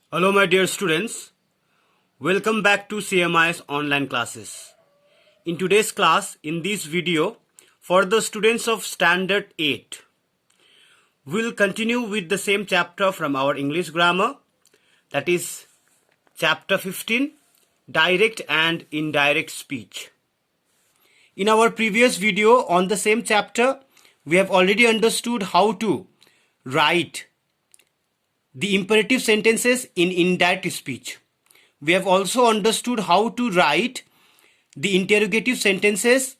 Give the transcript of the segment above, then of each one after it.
Hello my dear students, welcome back to CMI's online classes. In today's class, in this video, for the students of Standard 8, we'll continue with the same chapter from our English grammar, that is chapter 15, Direct and Indirect Speech. In our previous video on the same chapter, we have already understood how to write the imperative sentences in indirect speech. We have also understood how to write the interrogative sentences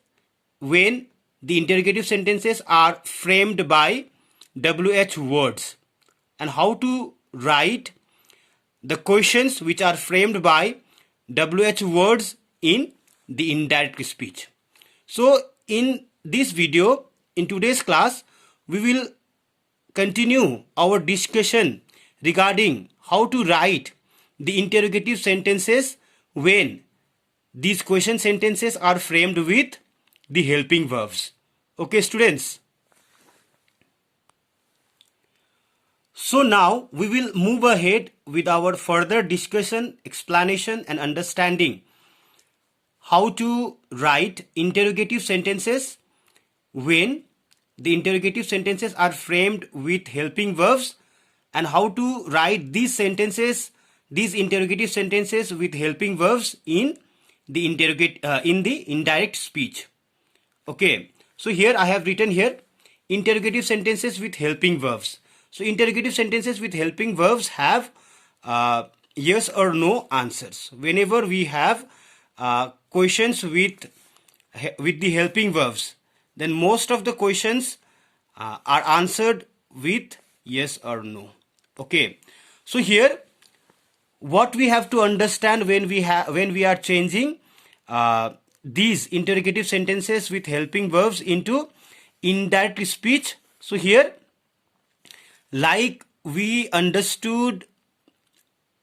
when the interrogative sentences are framed by WH words, and how to write the questions which are framed by WH words in the indirect speech. So in this video, in today's class, we will continue our discussion regarding how to write the interrogative sentences when these question sentences are framed with the helping verbs. Okay, students. So now we will move ahead with our further discussion, explanation and understanding how to write interrogative sentences when the interrogative sentences are framed with helping verbs, and how to write these sentences, these interrogative sentences with helping verbs in the indirect speech. Okay, so here I have written here interrogative sentences with helping verbs. So interrogative sentences with helping verbs have yes or no answers. Whenever we have questions with the helping verbs, then most of the questions are answered with yes or no. Okay, so here what we have to understand when we are changing these interrogative sentences with helping verbs into indirect speech. So here, like we understood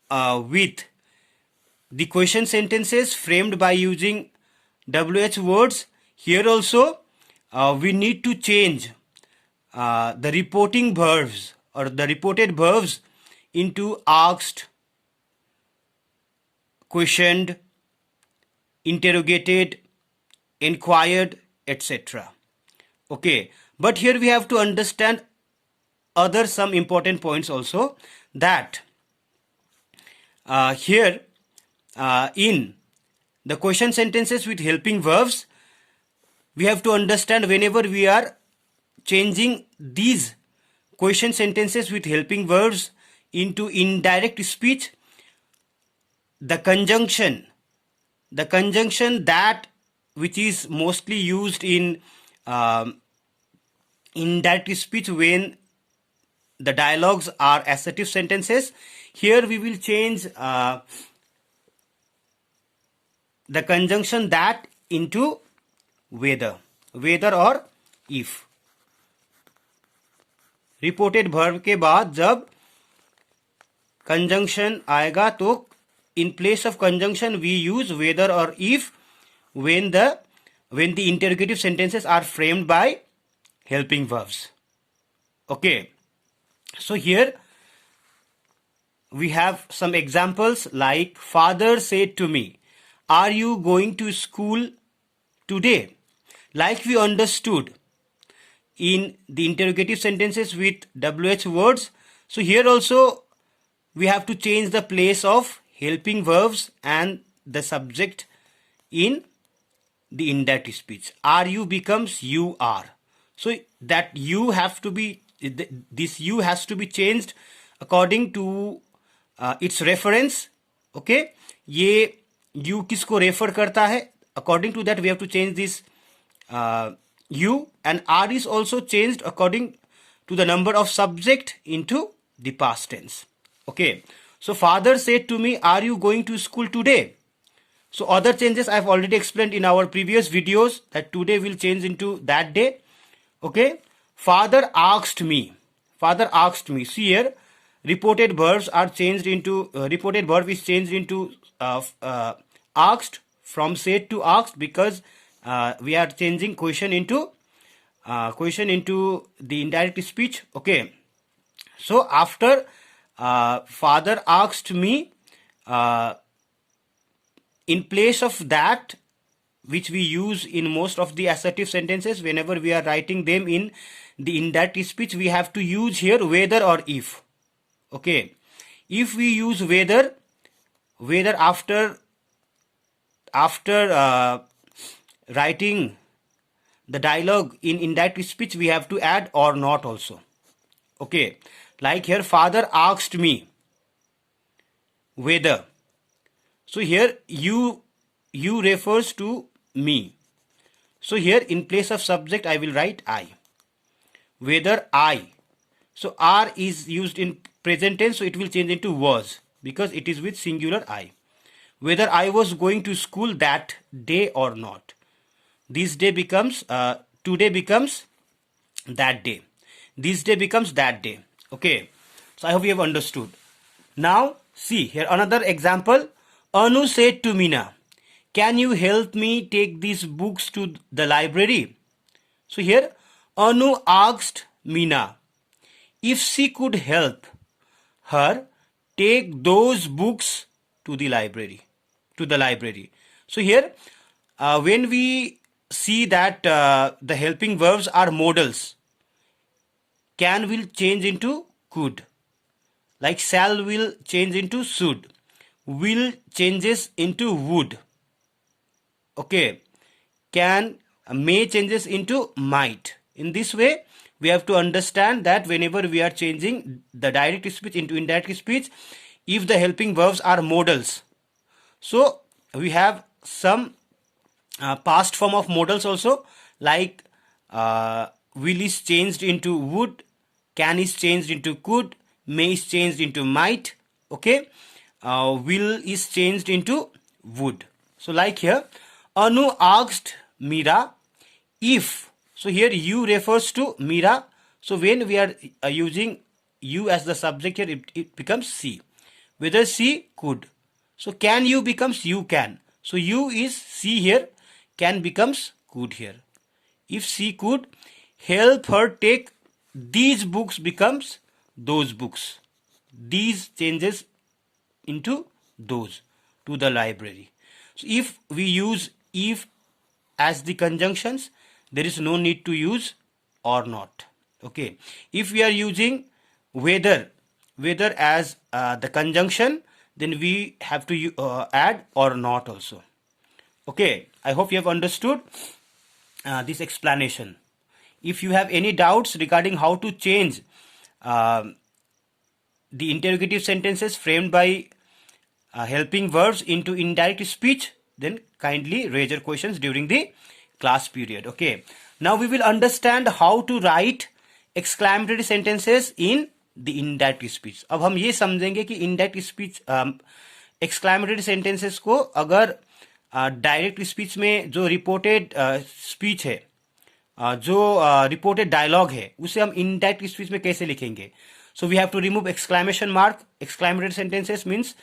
with the question sentences framed by using WH words, here also we need to change the reporting verbs or the reported verbs into asked, questioned, interrogated, inquired, etc. Okay, but here we have to understand other some important points also, that here in the question sentences with helping verbs, we have to understand whenever we are changing these question sentences with helping verbs into indirect speech, the conjunction that which is mostly used in indirect speech when the dialogues are assertive sentences, here we will change the conjunction that into whether or if. Reported verb के बाद जब conjunction आएगा तो in place of conjunction we use whether or if when the interrogative sentences are framed by helping verbs. Okay, so here we have some examples like, father said to me, are you going to school today? Like we understood in the interrogative sentences with WH words, so here also we have to change the place of helping verbs and the subject in the indirect speech. Are you becomes you are. So that you have to be, this you has to be changed according to its reference. Okay, ये you किसको refer करता है, according to that we have to change this you, and are is also changed according to the number of subject into the past tense. Okay, so father said to me, are you going to school today? So other changes I have already explained in our previous videos, that today will change into that day. Okay, father asked me. See here, reported verbs are changed into reported verb is changed into asked from said to asked, because we are changing question into the indirect speech. Okay, so after father asked me, in place of that, which we use in most of the assertive sentences, whenever we are writing them in the indirect speech, we have to use here whether or if. Okay, if we use whether after writing the dialogue in indirect speech, we have to add or not also. Okay, like here, father asked me whether. So here you refers to me. So here in place of subject I will write I. Whether I. So R is used in present tense, so it will change into was because it is with singular I. Whether I was going to school that day or not. This day becomes today becomes that day. This day becomes that day. Okay. So I hope you have understood. Now see here another example. Anu said to Meena, can you help me take these books to the library? So here Anu asked Meena if she could help her take those books to the library. So here when we see that the helping verbs are modals, can will change into could, like shall will change into should, will changes into would. Okay, can may changes into might. In this way we have to understand that whenever we are changing the direct speech into indirect speech, if the helping verbs are modals, so we have some past form of modals also, like will is changed into would, can is changed into could, may is changed into might. Okay, will is changed into would. So like here Anu asked Meera if. So here you refers to Meera. So when we are using you as the subject here, it becomes she. Whether she could. So can you becomes you can. So you is she here, can becomes could here. If she could help her take these books becomes those books. These changes into those to the library. So if we use if as the conjunctions, there is no need to use or not. Okay, if we are using whether as the conjunction, then we have to add or not also. Okay, I hope you have understood this explanation. If you have any doubts regarding how to change the interrogative sentences framed by helping verbs into indirect speech, then kindly raise your questions during the class period. Okay, now we will understand how to write exclamatory sentences in the indirect speech. अब हम ये समझेंगे कि indirect speech exclamatory sentences को अगर direct speech में जो reported speech है, जो रिपोर्टेड डायलॉग है, उसे हम इनडायरेक्ट स्पीच में कैसे लिखेंगे. So we have to remove exclamation mark. Exclamatory sentences means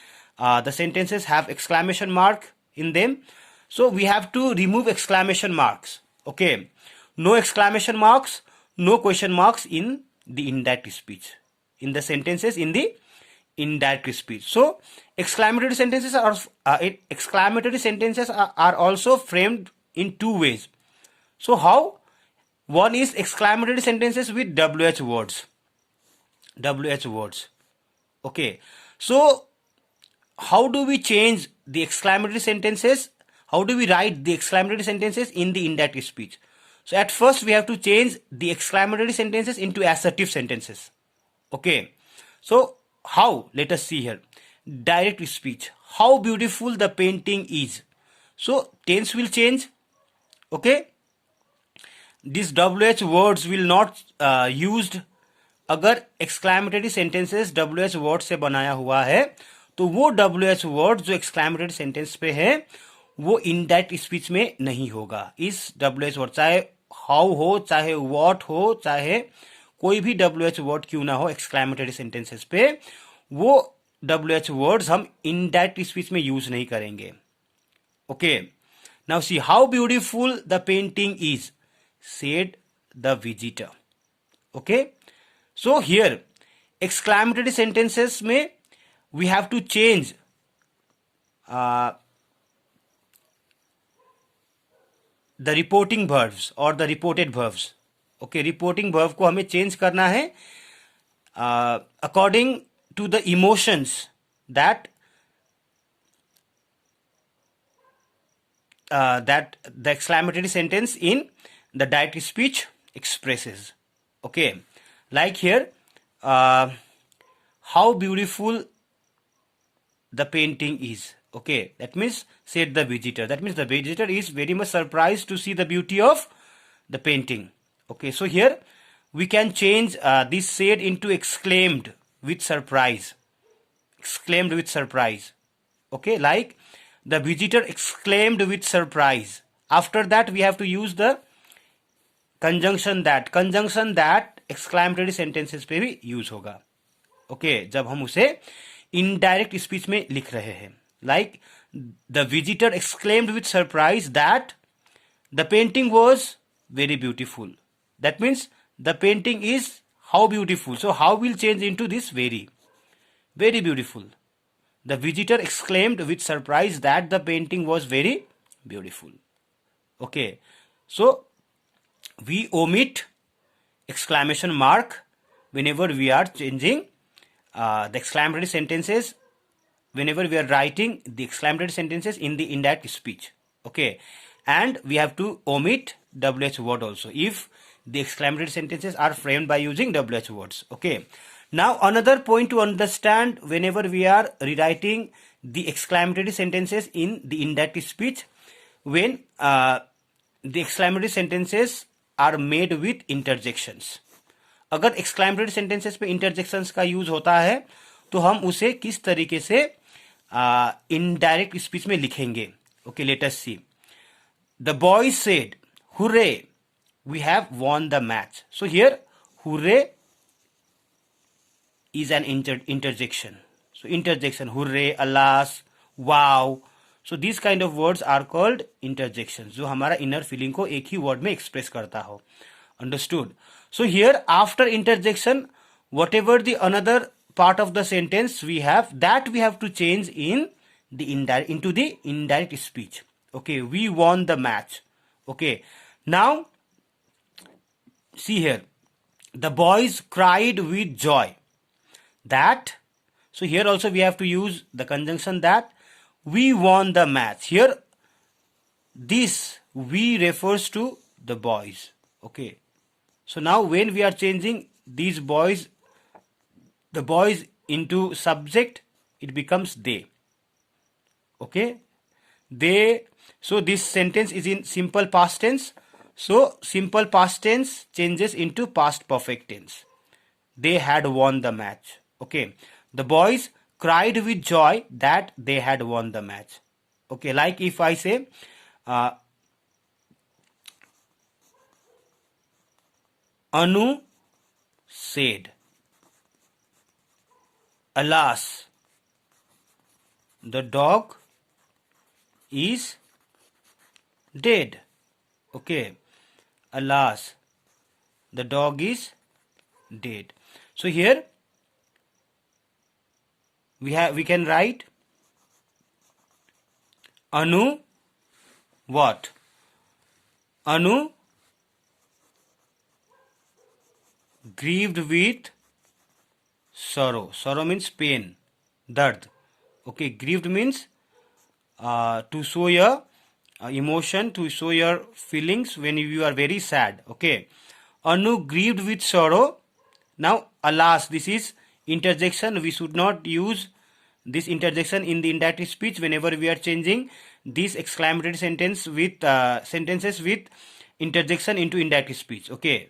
the sentences have exclamation mark in them, so we have to remove exclamation marks. Okay, no exclamation marks, no question marks in the indirect speech, in the sentences in the indirect speech. So exclamatory sentences are also framed in two ways. So how? One is exclamatory sentences with WH words. Okay, so how do we change the exclamatory sentences? How do we write the exclamatory sentences in the indirect speech? So at first we have to change the exclamatory sentences into assertive sentences. Okay, so how? Let us see here. Direct speech. How beautiful the painting is. So tense will change. Okay, these WH words will not used. अगर exclamatory sentences WH words से बनाया हुआ है, तो वो WH word जो exclamatory sentence पे है वो इनडायरेक्ट स्पीच में नहीं होगा. इस WH वर्ड चाहे हाउ हो, चाहे व्हाट हो, चाहे कोई भी WH वर्ड क्यों ना हो एक्सक्लेमेटरी सेंटेंसेस पे, वो WH वर्ड्स हम इनडायरेक्ट स्पीच में यूज नहीं करेंगे. Okay, now see how beautiful the painting is said the visitor. Okay, so here exclamatory sentences में we have to change the reporting verbs or the reported verbs. Okay, reporting verb को हमें change करना है according to the emotions that that the exclamatory sentence in the direct speech expresses. Okay, like here, how beautiful the painting is. Okay, that means said the visitor. That means the visitor is very much surprised to see the beauty of the painting. Okay, so here we can change this said into exclaimed with surprise. Exclaimed with surprise. Okay, like the visitor exclaimed with surprise. After that, we have to use the conjunction that. Conjunction that exclamatory sentences पे भी use होगा. Okay, जब हम उसे indirect speech में लिख रहे हैं. Like the visitor exclaimed with surprise that the painting was very beautiful. That means the painting is how beautiful. So how will change into this very. Very beautiful. The visitor exclaimed with surprise that the painting was very beautiful. Okay. So we omit exclamation mark whenever we are changing the exclamatory sentences, whenever we are writing the exclamatory sentences in the indirect speech. Okay. And we have to omit WH word also if the exclamatory sentences are framed by using WH words. Okay. Now another point to understand whenever we are rewriting the exclamatory sentences in the indirect speech, when the exclamatory sentences are made with interjections. अगर exclamatory sentences पे interjections का use होता है तो हम उसे किस तरीके से indirect speech में लिखेंगे. Okay, let us see. The boys said, "Hooray! We have won the match." So here, hooray is an interjection. So interjection, hooray, alas, wow. So these kind of words are called interjections, जो हमारा inner feeling को एक ही word में express करता हो. Understood? So here after interjection, whatever the another part of the sentence we have, that we have to change in the into the indirect speech. Okay, we won the match. Okay, now see here, the boys cried with joy. That, so here also we have to use the conjunction that. We won the match. Here this we refers to the boys. Okay, so now when we are changing these boys, the boys into subject, it becomes they. Okay, they. So this sentence is in simple past tense. So simple past tense changes into past perfect tense. They had won the match. Okay, the boys cried with joy that they had won the match. Okay, like if I say Anu said, "Alas, the dog is dead." Okay, alas, the dog is dead. So here we can write Anu what? Anu grieved with sorrow. Sorrow means pain, dard. Okay, grieved means to show your emotion, to show your feelings when you are very sad. Okay, Anu grieved with sorrow. Now alas, this is interjection. We should not use this interjection in the indirect speech whenever we are changing this exclamatory sentence with sentences with interjection into indirect speech. Okay,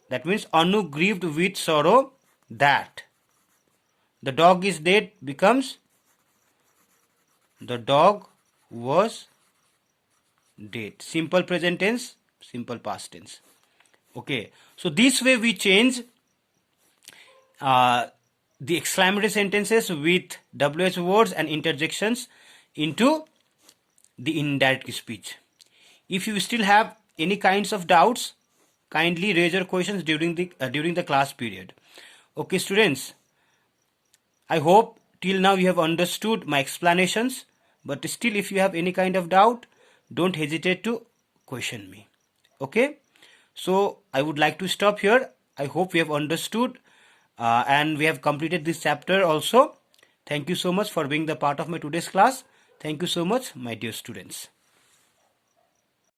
that means Anu grieved with sorrow that the dog is dead becomes the dog was dead. Simple present tense, simple past tense. Okay, so this way we change the exclamatory sentences with WH words and interjections into the indirect speech. If you still have any kinds of doubts, kindly raise your questions during the class period. Okay, students, I hope till now you have understood my explanations, but still if you have any kind of doubt, don't hesitate to question me. Okay, so I would like to stop here. I hope we have understood and we have completed this chapter also. Thank you so much for being the part of my today's class. Thank you so much, my dear students.